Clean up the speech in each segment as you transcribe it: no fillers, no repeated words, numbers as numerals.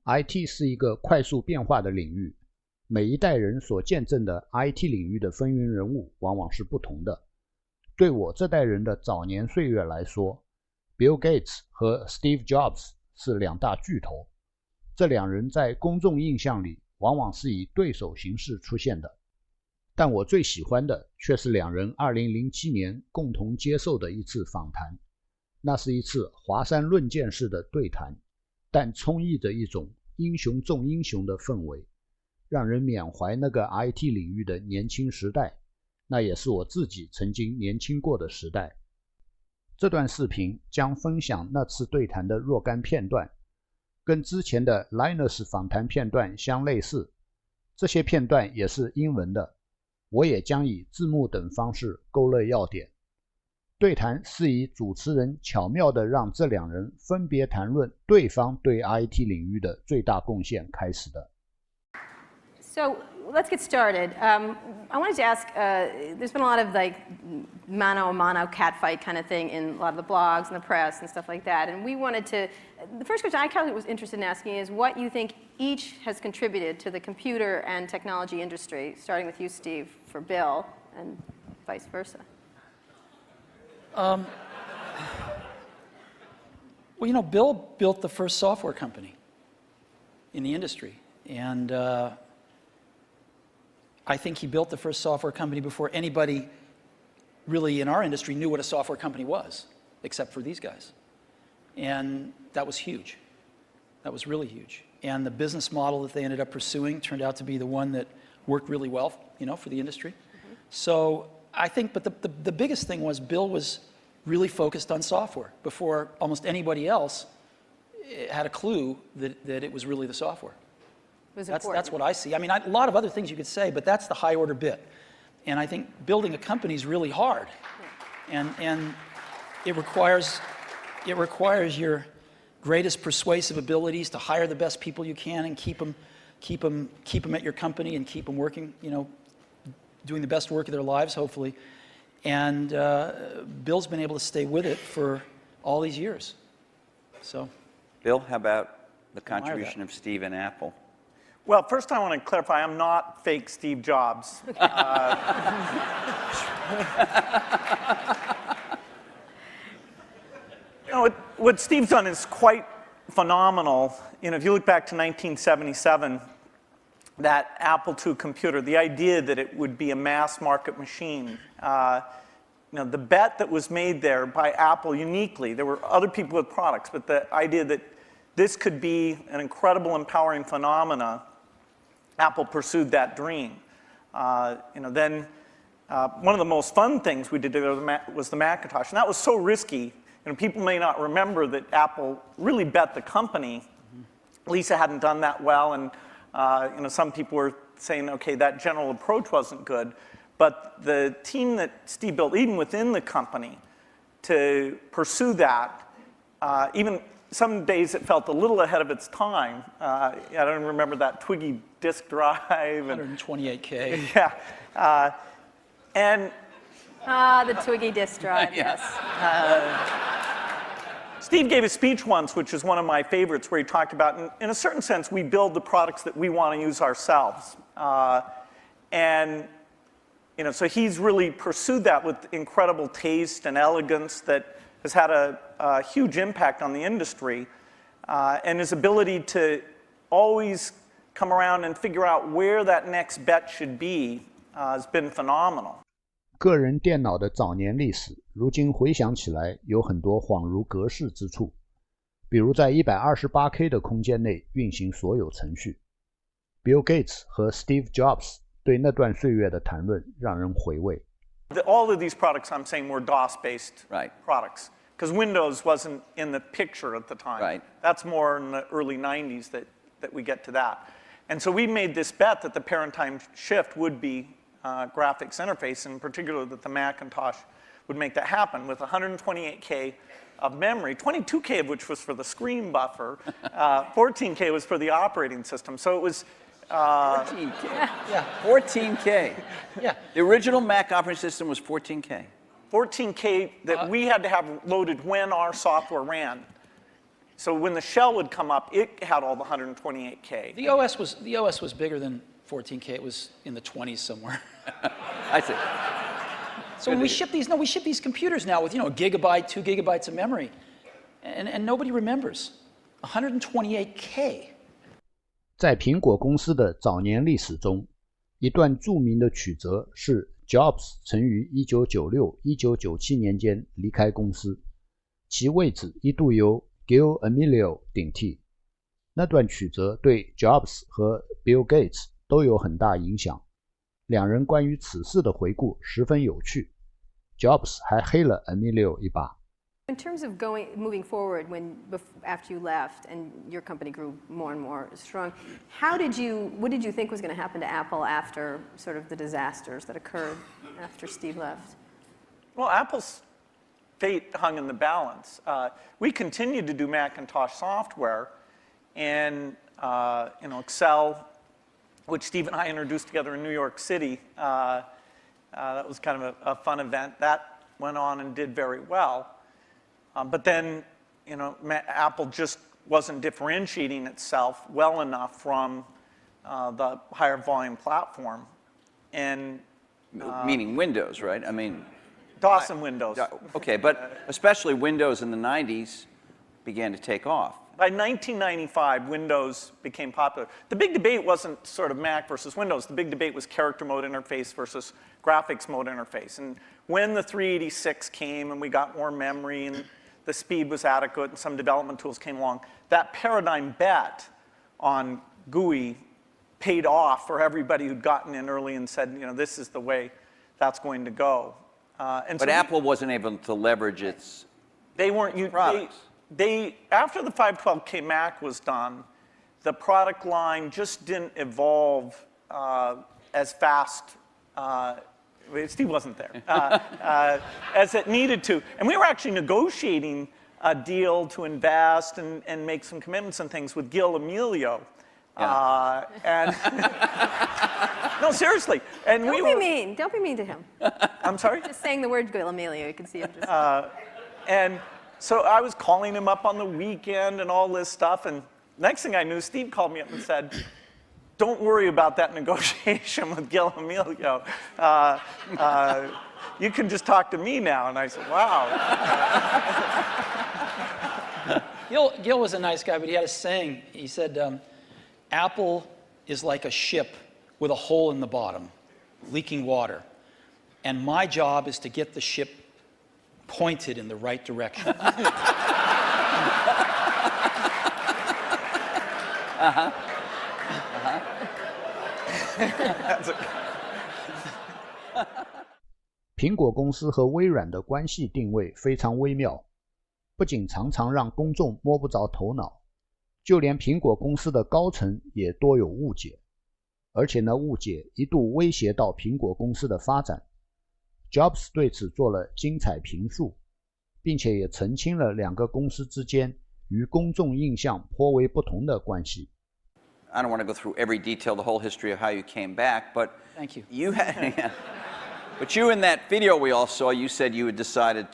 IT 是一个快速变化的领域，每一代人所见证的 IT 领域的风云人物往往是不同的。对我这代人的早年岁月来说， Bill Gates 和 Steve Jobs 是两大巨头，这两人在公众印象里往往是以对手形式出现的。但我最喜欢的却是两人2007年共同接受的一次访谈，那是一次华山论剑式的对谈，但充溢着一种英雄重英雄的氛围，让人缅怀那个 IT 领域的年轻时代，那也是我自己曾经年轻过的时代。这段视频将分享那次对谈的若干片段，跟之前的 Linus 访谈片段相类似，这些片段也是英文的，我也将以字幕等方式勾勒要点。对谈是以主持人巧妙地让这两人分别谈论对方对 IT 领域的最大贡献开始的。So let's get started. I wanted to ask, there's been a lot of like mano a mano catfight kind of thing in a lot of the blogs and the press and stuff like that. And we wanted to, the first question I was interested in asking is what you think each has contributed to the computer and technology industry, starting with you, Steve, for Bill, and vice versa. Well, you know, Bill built the first software company in the industry. And I think he built the first software company before anybody really in our industry knew what a software company was, except for these guys. And that was huge. That was really huge. And the business model that they ended up pursuing turned out to be the one that worked really well, you know, for the industry. Mm-hmm. So I think, but the biggest thing was Bill was really focused on software before almost anybody else had a clue that it was really the software. That's what I see. I mean, a lot of other things you could say, but that's the high order bit. And I think building a company is really hard. Yeah. And it requires your greatest persuasive abilities to hire the best people you can and keep them at your company and keep them working, you know, doing the best work of their lives, hopefully. And Bill's been able to stay with it for all these years. So, Bill, how about the contribution of Steve and Apple? Well, first I want to clarify, I'm not fake Steve Jobs. You know, what Steve's done is quite phenomenal. You know, if you look back to 1977, that Apple II computer, the idea that it would be a mass market machine, you know, the bet that was made there by Apple uniquely, there were other people with products, but the idea that this could be an incredible, empowering phenomena, Apple pursued that dream. You know, then one of the most fun things we did was the Macintosh, and that was so risky. You know, people may not remember that Apple really bet the company. Lisa hadn't done that well, and you know, some people were saying, okay, that general approach wasn't good. But the team that Steve built, even within the company, to pursue that, even some days it felt a little ahead of its time. I don't remember that Twiggy disk drive. 128K. Yeah. And the Twiggy disk drive, yes. Steve gave a speech once, which is one of my favorites, where he talked about, in a certain sense, we build the products that we want to use ourselves. And you know, so he's really pursued that with incredible taste and elegance that has had a huge impact on the industry. And his ability to always come around and figure out where that next bet should be has been phenomenal. 个人电脑的早年历史，如今回想起来有很多恍如隔世之处，比如在 128K 的空间内运行所有程序。Bill Gates 和 Steve Jobs 对那段岁月的谈论让人回味。All of these products I'm saying were DOS-based products, because Windows wasn't in the picture at the time. Right. That's more in the early 90s that we get to that. And so we made this bet that the paradigm shift would be graphics interface, in particular that the Macintosh would make that happen with 128K of memory, 22K of which was for the screen buffer, 14K was for the operating system. So it was 14K. Yeah, 14K. Yeah. The original Mac operating system was 14K. 14K that we had to have loaded when our software ran. So when the shell would come up, it had all the 128K. The OS was bigger than 14K. It was in the 20s somewhere. I see. So when we ship these computers now with, a gigabyte, 2 gigabytes of memory, and nobody remembers. 128K. 在苹果公司的早年历史中，一段著名的曲折是 Jobs 曾于1996-1997年间离开公司，其位置一度由 Gil Amelio 顶替。那段曲折对 Jobs 和 Bill Gates 都有很大影响，两人关于此事的回顾十分有趣。Jobs 还黑了 Amelio 一把。In terms of moving forward, after you left and your company grew more and more strong, what did you think was going to happen to Apple after sort of the disasters that occurred after Steve left? Well, Apple's fate hung in the balance. We continued to do Macintosh software, and Excel, which Steve and I introduced together in New York City. That was kind of a fun event. That went on and did very well. But then, Apple just wasn't differentiating itself well enough from the higher volume platform. And Meaning Windows, right? I mean, DOS and Windows. Okay, but especially Windows in the 90s began to take off. By 1995, Windows became popular. The big debate wasn't sort of Mac versus Windows. The big debate was character mode interface versus graphics mode interface. And when the 386 came and we got more memory and the speed was adequate and some development tools came along, that paradigm bet on GUI paid off for everybody who'd gotten in early and said, this is the way that's going to go. But Apple wasn't able to leverage its products. After the 512K Mac was done, the product line just didn't evolve as fast. Steve wasn't there, as it needed to. And we were actually negotiating a deal to invest and make some commitments and things with Gil Amelio. And no, seriously. And Don't be mean. Don't be mean to him. I'm sorry? Just saying the word Gil Amelio, you can see him just. And so I was calling him up on the weekend and all this stuff. And next thing I knew, Steve called me up and said, don't worry about that negotiation with Gil Amelio. You can just talk to me now. And I said, wow. Gil was a nice guy, but he had a saying. He said, Apple is like a ship with a hole in the bottom, leaking water. And my job is to get the ship pointed in the right direction.《苹果公司和微软的关系定位非常微妙，不仅常常让公众摸不着头脑，就连苹果公司的高层也多有误解，而且呢，误解一度威胁到苹果公司的发展。Jobs 对此做了精彩评述，并且也澄清了两个公司之间与公众印象颇为不同的关系。I don't want to go through every detail, the whole history of how you came back, but Thank you. But you in that video we all saw, you said you had decided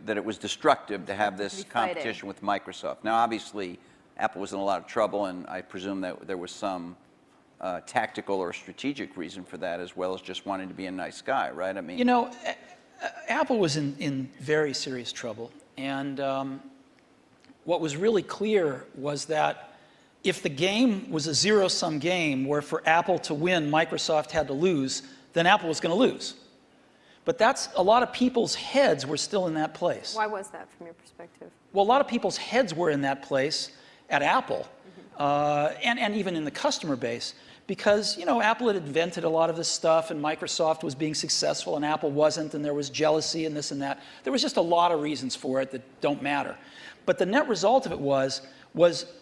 that it was destructive to have this competition with Microsoft. Now, obviously, Apple was in a lot of trouble, and I presume that there was some tactical or strategic reason for that, as well as just wanting to be a nice guy, right? I mean, Apple was in very serious trouble, and what was really clear was that if the game was a zero-sum game where for Apple to win, Microsoft had to lose, then Apple was going to lose. But a lot of people's heads were still in that place. Why was that from your perspective? Well, a lot of people's heads were in that place at Apple, and even in the customer base, because Apple had invented a lot of this stuff, and Microsoft was being successful, and Apple wasn't, and there was jealousy and this and that. There was just a lot of reasons for it that don't matter. But the net result of it was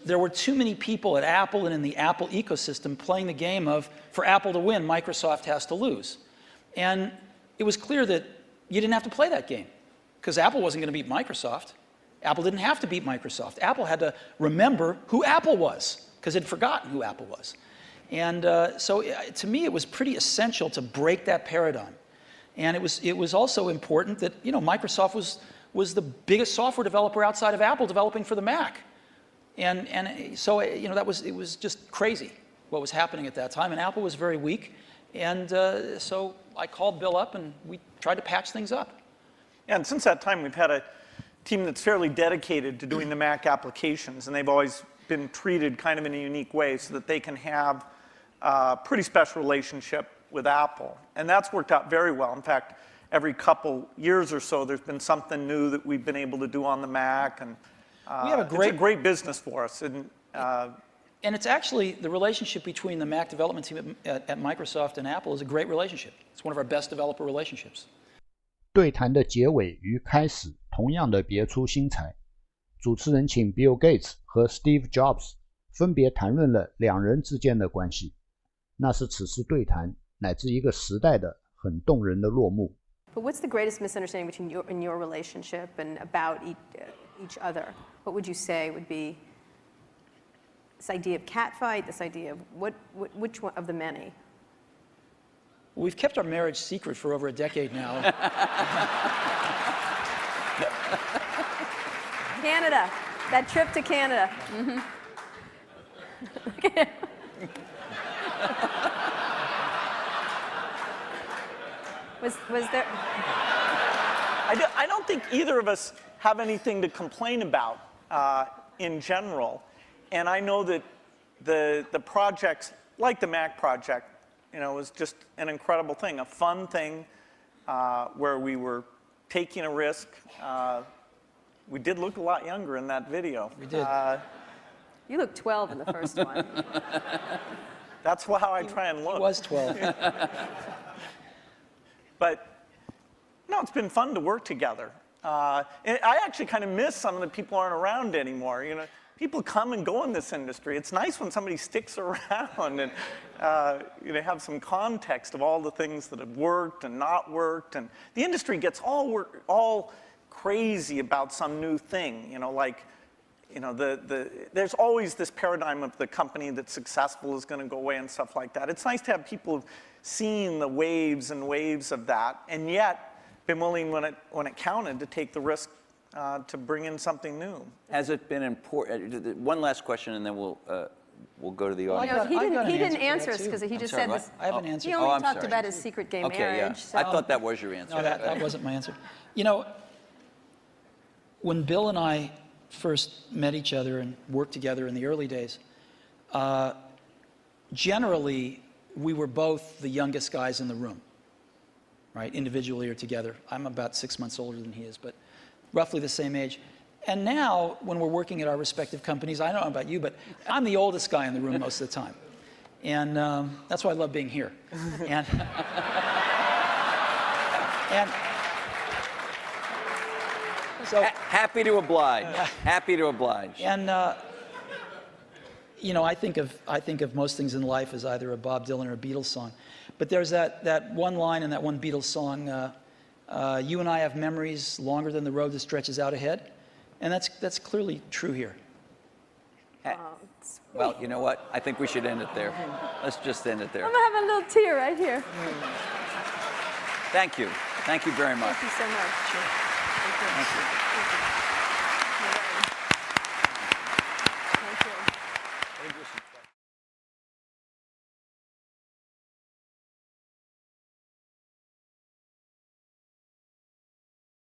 there were too many people at Apple and in the Apple ecosystem playing the game of, for Apple to win, Microsoft has to lose. And it was clear that you didn't have to play that game, because Apple wasn't going to beat Microsoft. Apple didn't have to beat Microsoft. Apple had to remember who Apple was, because it had forgotten who Apple was. And so to me, it was pretty essential to break that paradigm. And it was also important that Microsoft was the biggest software developer outside of Apple developing for the Mac. And so, you know, it was just crazy what was happening at that time. And Apple was very weak. And so I called Bill up and we tried to patch things up. Yeah, and since that time, we've had a team that's fairly dedicated to doing the Mac applications. And they've always been treated kind of in a unique way so that they can have a pretty special relationship with Apple. And that's worked out very well. In fact, every couple years or so, there's been something new that we've been able to do on the Mac. And we have it's a great business for us. And it's actually, the relationship between the Mac development team at Microsoft and Apple is a great relationship. It's one of our best developer relationships. 对谈的结尾与开始同样的别出心裁。主持人请 Bill Gates 和 Steve Jobs 分别谈论了两人之间的关系，那是此次对谈乃至一个时代的很动人的落幕。But what's the greatest misunderstanding between your relationship and about each other? What would you say would be this idea of catfight, this idea of which one of the many? We've kept our marriage secret for over a decade now. Canada, that trip to Canada. Mm-hmm. Was there? I don't think either of us have anything to complain about in general. And I know that the projects, like the Mac project, you know, was just an incredible thing, a fun thing where we were taking a risk. We did look a lot younger in that video. We did. You looked 12 in the first one. That's how I try and look. He was 12. But no, it's been fun to work together. And I actually kind of miss some of the people aren't around anymore. You know, people come and go in this industry. It's nice when somebody sticks around and you know, have some context of all the things that have worked and not worked. And the industry gets all crazy about some new thing. You know, like, you know, there's always this paradigm of the company that's successful is going to go away and stuff like that. It's nice to have people seeing the waves and waves of that, and yet been willing when it counted to take the risk to bring in something new. Has it been important? One last question, and then we'll go to the audience. He didn't answer us because he just said this. I have an answer. He only talked about his secret gay Okay, marriage. yeah. So. I thought that was your answer. No, that wasn't my answer. You know, when Bill and I first met each other and worked together in the early days, generally, we were both the youngest guys in the room, right, individually or together. I'm about 6 months older than he is, but roughly the same age. And now, when we're working at our respective companies, I don't know about you, but I'm the oldest guy in the room most of the time. And that's why I love being here. And so happy to oblige. Happy to oblige. And you know, I think of most things in life as either a Bob Dylan or a Beatles song. But there's that one line in that one Beatles song, you and I have memories longer than the road that stretches out ahead. And that's clearly true here. Well, you know what? I think we should end it there. Let's just end it there. I'm going to have a little tear right here. Thank you. Thank you very much. Thank you so much. Sure. Thank you. Thank you.